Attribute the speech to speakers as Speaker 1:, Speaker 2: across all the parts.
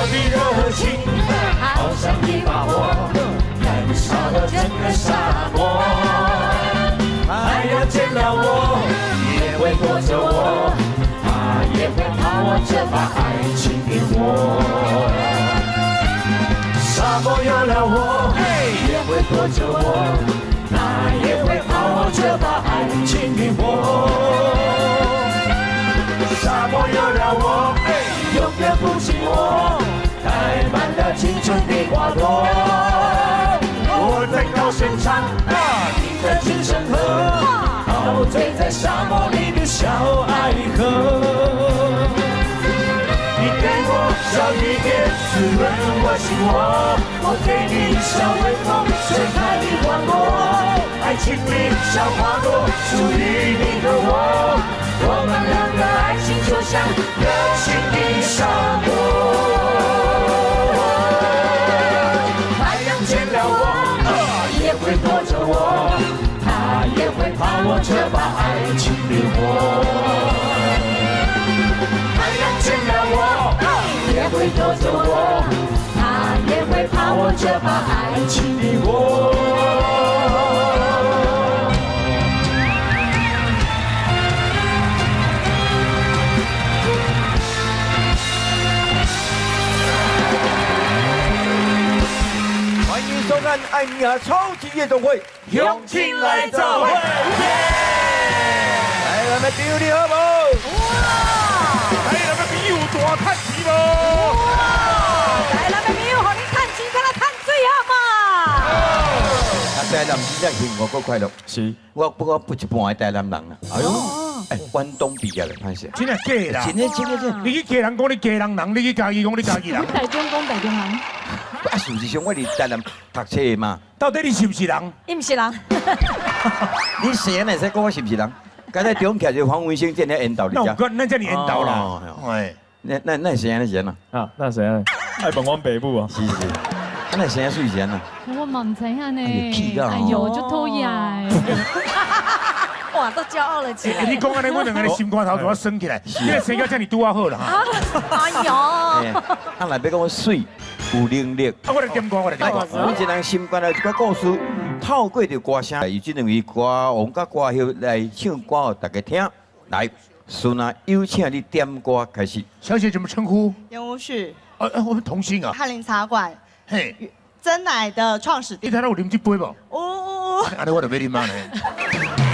Speaker 1: 的热情，好像一把火，燃烧了整个沙漠。太阳见了我，也会躲着我，它也会怕我这把爱情的火。沙漠有了我，也会躲着我，它也会怕我这把爱情的火。沙漠有了我，永远不寂寞，开满了青春的花朵。我在高声唱，听着琴声和，陶醉在沙漠里的小爱河。你给我笑一点，滋润我心窝，我给你笑微风吹开的花朵。爱情里小花朵，属于你和我，我们两个爱情就像热情的沙漠。太阳见了我，也会躲着我，它也会怕我这把爱情的火。太阳见了我，也会躲着我，它也会怕我这把爱情的火。
Speaker 2: 收看艾米亚超级夜总会，
Speaker 1: 用心来造会，
Speaker 2: 来，咱们朋友你好不？
Speaker 3: 来，咱们朋友大趁钱无？
Speaker 4: 来，咱们朋友，互你趁钱，敢若趁水好嘛？
Speaker 2: 台南真正幸福够快乐，
Speaker 3: 是，
Speaker 2: 我不过不一半的台南人啦。哎呦，关东毕业了，潘姐。
Speaker 3: 真系假啦？
Speaker 2: 真的。
Speaker 3: 你去家人讲你家人人，你去家己讲你家己人。
Speaker 4: 台中讲台中人。
Speaker 2: 啊，事实上我伫台南读册的嘛。
Speaker 3: 到底你是不是人？
Speaker 4: 伊唔是人。
Speaker 2: 你生来使讲我是不是人？刚才中徛就黄文兴这样引导你家。
Speaker 3: 那叫你引导啦。哎，
Speaker 2: 那是安尼先啊？
Speaker 5: 啊，那谁啊？爱本往北部啊。
Speaker 2: 是。那生水先啊？
Speaker 6: 我嘛唔知下呢。
Speaker 2: 哎
Speaker 6: 呦，就讨厌。
Speaker 4: 哇，都骄傲了起来。
Speaker 3: 你讲安尼，我两个人心肝头都要升起来。你的生活叫你拄啊好啦哈。
Speaker 4: 哎呦。
Speaker 2: 啊，来要讲水有能力。
Speaker 3: 啊，我来点歌，我来点歌。
Speaker 2: 我一人心肝的一个故事，透过着歌声，以这两位歌王甲歌后来唱歌给大家听。来，孙啊，有请你点歌开始。
Speaker 3: 小姐怎么称呼？
Speaker 7: 严无序。
Speaker 3: 我们同姓啊。
Speaker 7: 翰林茶馆。
Speaker 3: 嘿。
Speaker 7: 真奶的创始地。
Speaker 3: 你睇到有啉这杯无？
Speaker 7: 哦。
Speaker 3: 安尼我就要啉嘛呢。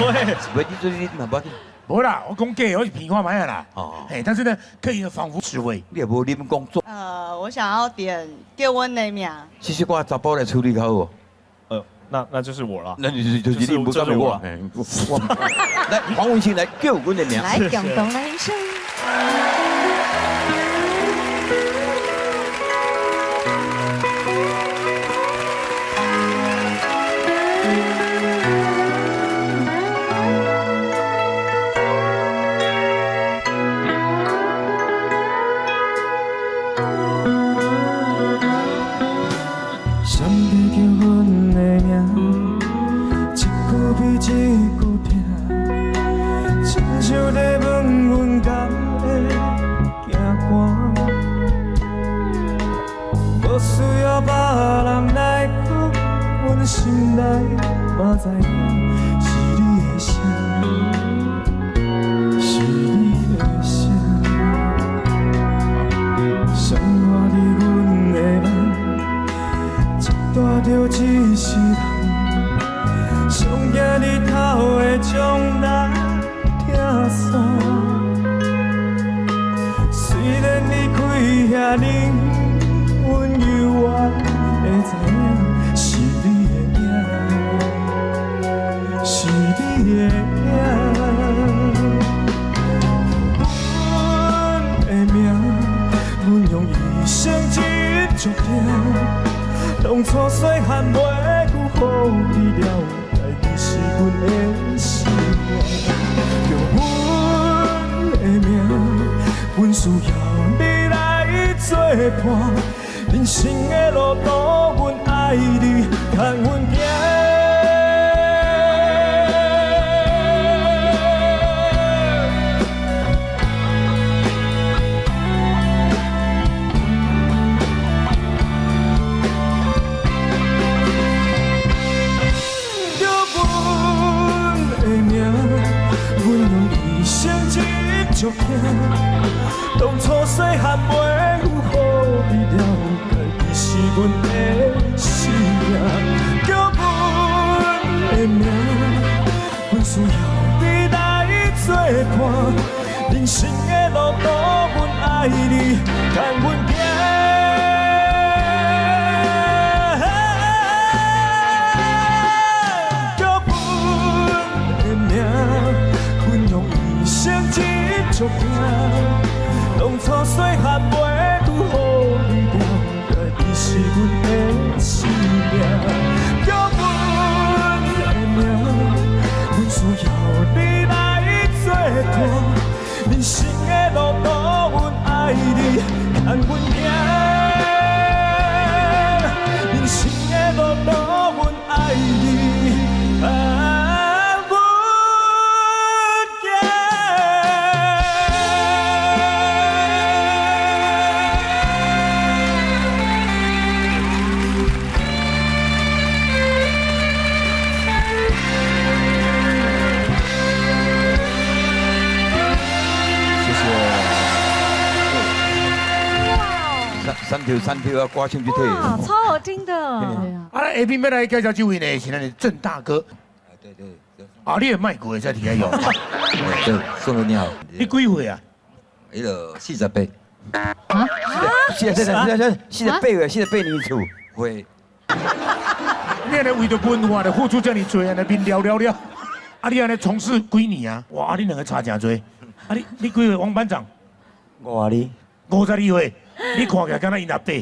Speaker 2: 喂，不你做你嘛不要紧。
Speaker 3: 无啦，我讲假，我是平话买啦。哦。哎，但是呢，可以仿佛滋味。
Speaker 2: 你也无啉工作。
Speaker 7: 我想要点叫阮的名。
Speaker 2: 其实我查甫来处理较好。
Speaker 5: 那就是我了。
Speaker 2: 那就是你不告诉我。来，黄文清来叫阮的名。
Speaker 4: 来，感动来一声。
Speaker 1: 心内嘛知影是你的声，是你的声，生活伫阮的梦，一大着一世人，上惊日头会将咱拆散。虽然你开遐冷，阮犹原会知影。是你的影，阮的命，阮用一生一注定。当初细汉袂辜负你了，代志是阮的心愿。用阮的命，阮需要你来作伴。人生的路途，阮爱你，牵阮行。生的路途，阮爱你，跟阮行。叫阮的名，阮用一生执着行。当初细汉袂拄好你了，你是阮的生命。叫阮的名，阮需要你来作伴。人生的路途，阮爱你，跟阮行。人生的路途，阮爱你，跟阮行。
Speaker 2: 三条啊，歌唱去退。
Speaker 4: 哇，超好听的。
Speaker 6: 对啊，
Speaker 3: 啊，A B 要来介绍这位呢，是咱的郑大哥。
Speaker 2: 对。
Speaker 3: 啊，你也卖过的在底下有。
Speaker 8: 对，宋哥你好。
Speaker 3: 你几岁啊？
Speaker 8: 迄个48，
Speaker 2: 现在背你厝。
Speaker 8: 会
Speaker 3: 你安尼为着文化的付出这么多，安尼面了。啊，你安尼从事几年啊？哇，你两个差真多。啊，你几岁？王班长
Speaker 8: 52，
Speaker 3: 52岁，你看起来敢若因阿伯。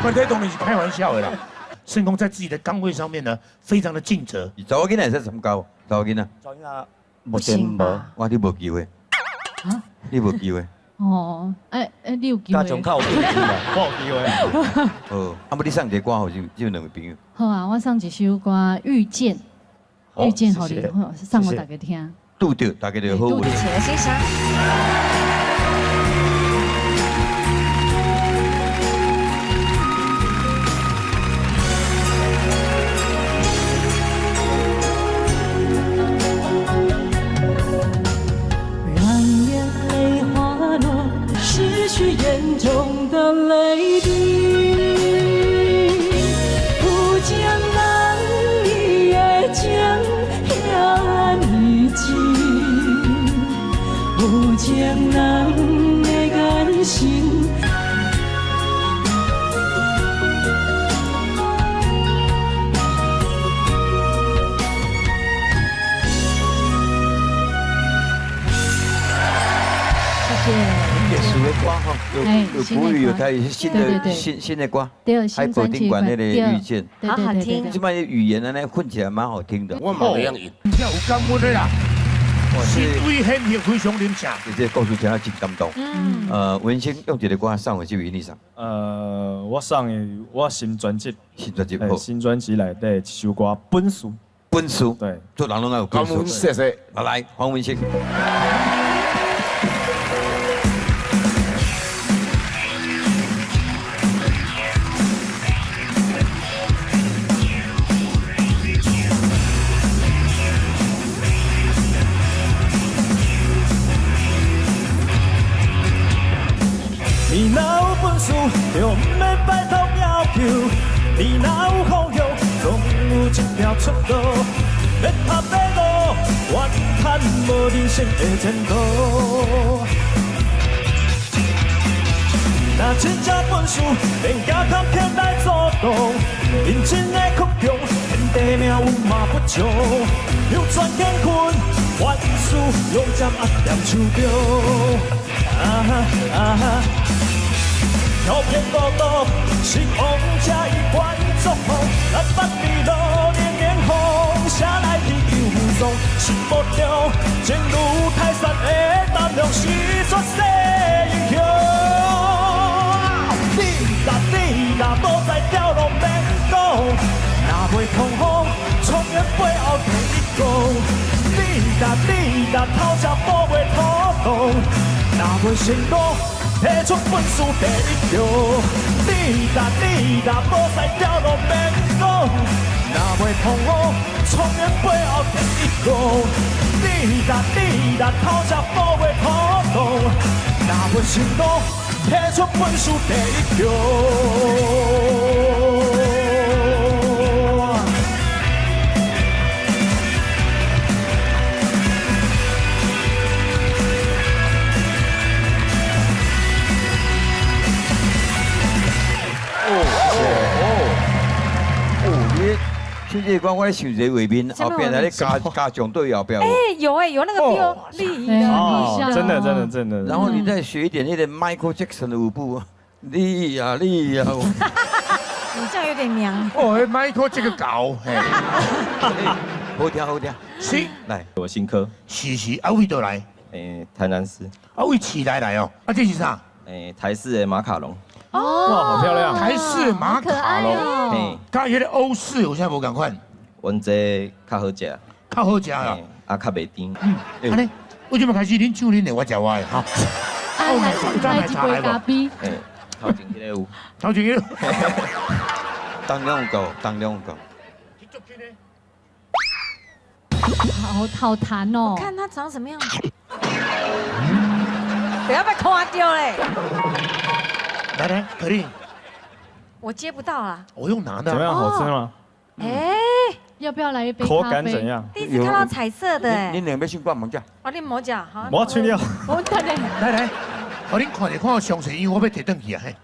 Speaker 3: 我这当然是开玩笑的啦。圣公在自己的岗位上面呢，非常的尽责。
Speaker 2: 查某囡仔会使参加，查某囡仔，
Speaker 8: 目前无，
Speaker 2: 我你无机会。你无机会。
Speaker 6: 哦，你有机会？
Speaker 8: 加上靠有机会啦，
Speaker 5: 我有机会。
Speaker 2: 哦，啊，不你送一个歌互这两位朋友。
Speaker 6: 好啊，我送一首歌《遇见》，遇见好你，送给大家听。
Speaker 2: 拄着，大家就好运。
Speaker 4: 且欣赏。
Speaker 1: 让眼泪滑落，失去眼中的泪滴。不将难以也将遐已经，不将难的甘心。
Speaker 2: 也是的歌哈，有国语有台语，新的
Speaker 6: 对
Speaker 2: 新的歌。
Speaker 6: 对，
Speaker 2: 海宝宾馆那个遇见，
Speaker 6: 好好听
Speaker 2: 这帮语言呢混起来蛮好听的。
Speaker 3: 我冇样赢，真有感恩的啦。心为献血非常灵巧。
Speaker 2: 这故事听了真感动。文星用一个歌送回去给你上。
Speaker 5: 我送的我新专辑，新专辑内底一首歌《本事》。
Speaker 2: 本事，
Speaker 5: 对，
Speaker 2: 做人拢要有本事。
Speaker 3: 谢谢。
Speaker 2: 来，黄文星。
Speaker 1: 你若有本事，就唔免拜托要求；你若有方向，总有一条出路。别怕迷路，怨叹无人生的前途。若真正本事，连加坎坷来阻挡，认真的曲强，天地命运嘛不足。扭转乾坤，万事用针压在手中。飘偏孤独，心往才伊关祝福。咱捌你路，连连风，啥来去游荡？心无着，情如泰山的胆量，是绝世英雄。你若无在条路免讲，若袂痛风，创业背后第一个。你若头车保袂土动，若袂成功。提出本事第一条，你若无在条路免讲，若袂痛我，创业背后第一个。你若头车保袂土动，若袂成功，提出本事第一条。
Speaker 2: 像这歌我咧想一个画面，后边来咧加强队后边。
Speaker 4: 哎，有那个 feel 力
Speaker 6: 对，
Speaker 4: 的。
Speaker 6: 好像
Speaker 5: 真的真的。
Speaker 2: 然后你再学一点那个 Michael Jackson 的舞步，你呀。
Speaker 4: 你这样有点娘。
Speaker 3: 哦，Michael 这个搞，嘿，
Speaker 2: 好听好听。
Speaker 3: 是，
Speaker 2: 来，
Speaker 5: 我新科，
Speaker 3: 是，啊位倒来，
Speaker 5: 台南市，
Speaker 3: 啊位起来哦，啊这是啥？
Speaker 5: 台式的马卡龙，
Speaker 6: 哦，
Speaker 5: 哇，好漂亮。
Speaker 3: 台式马
Speaker 6: 好可
Speaker 3: 卡龙，
Speaker 6: 爱哦。
Speaker 5: 嘿，
Speaker 3: 甲迄个欧式有啥无共款？
Speaker 5: 阮这较好食，
Speaker 3: 较好食啦。
Speaker 5: 啊较袂甜。
Speaker 3: 安尼，为什么开始恁酒恁的，我食我的哈？
Speaker 6: 啊，来一杯咖啡。
Speaker 5: 头前迄个有，
Speaker 3: 头前个。
Speaker 2: 当量够，当量够。
Speaker 6: 好弹哦。
Speaker 4: 看它长什么样子。不要被看掉嘞！
Speaker 3: 来，可丽，
Speaker 4: 我接不到啦。
Speaker 3: 我用拿的。
Speaker 5: 怎么样？好吃吗？
Speaker 4: 哎，
Speaker 6: 要不要来一杯
Speaker 5: 口
Speaker 6: 咖啡？
Speaker 5: 感怎样？
Speaker 4: 第一次看到彩色的哎。
Speaker 2: 你两边先挂门架。
Speaker 4: 哦，你莫讲，好。
Speaker 5: 我吹了。
Speaker 6: 我等等。
Speaker 3: 来，我恁看我上水，因为我要摕转去啊嘿。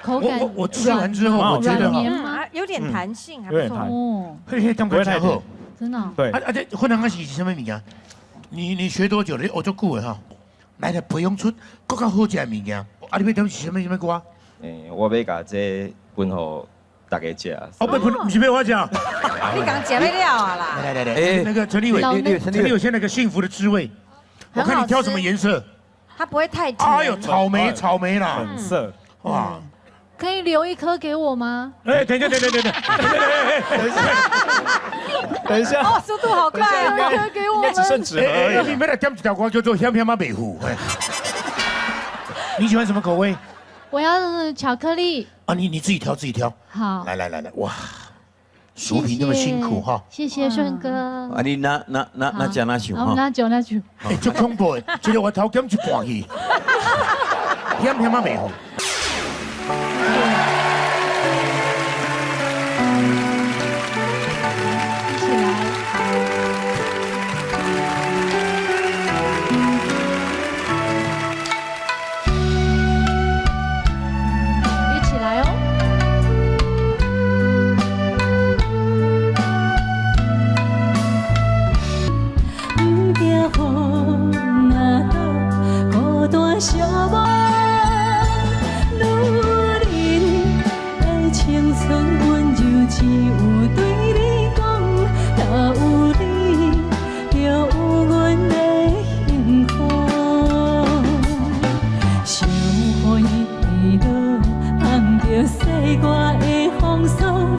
Speaker 6: 口感
Speaker 3: 我吃完之后，我觉得
Speaker 6: 软绵吗？
Speaker 4: 有点弹性，还不错。
Speaker 6: 哦，
Speaker 3: 嘿，感觉真好。
Speaker 6: 真的。
Speaker 5: 对。
Speaker 3: 这混汤是什么物件？你学多久了？哦，足久的哈。来了，培养出更较好食的物件。啊，你要点是什么歌？
Speaker 5: 我要甲这分互大家食。
Speaker 3: 哦，不是要我讲。
Speaker 4: 你刚讲不了啊啦。
Speaker 3: 来，那个陈立伟，陈立伟现在那个幸福的滋味，我看你挑什么颜色？
Speaker 4: 它不会太甜。
Speaker 3: 哎呦，草莓啦，
Speaker 5: 粉色。
Speaker 3: 哇！
Speaker 6: 可以留一颗给我吗？
Speaker 3: 哎，等一下，
Speaker 5: 等一下。
Speaker 4: 哦，速度好快
Speaker 6: 留一颗给我们。
Speaker 5: 只剩纸盒而已。
Speaker 3: 你们来点一条歌叫做《香香马北湖》。你喜欢什么口味？
Speaker 6: 我要巧克力。
Speaker 3: 啊，你自己挑。
Speaker 6: 好。
Speaker 3: 来，哇！薯皮那么辛苦哈。
Speaker 6: 谢谢顺哥。
Speaker 2: 啊，你拿奖拿酒哈。
Speaker 6: 拿酒。
Speaker 3: 哎，足恐怖的，就是我头减一半去。香马北湖。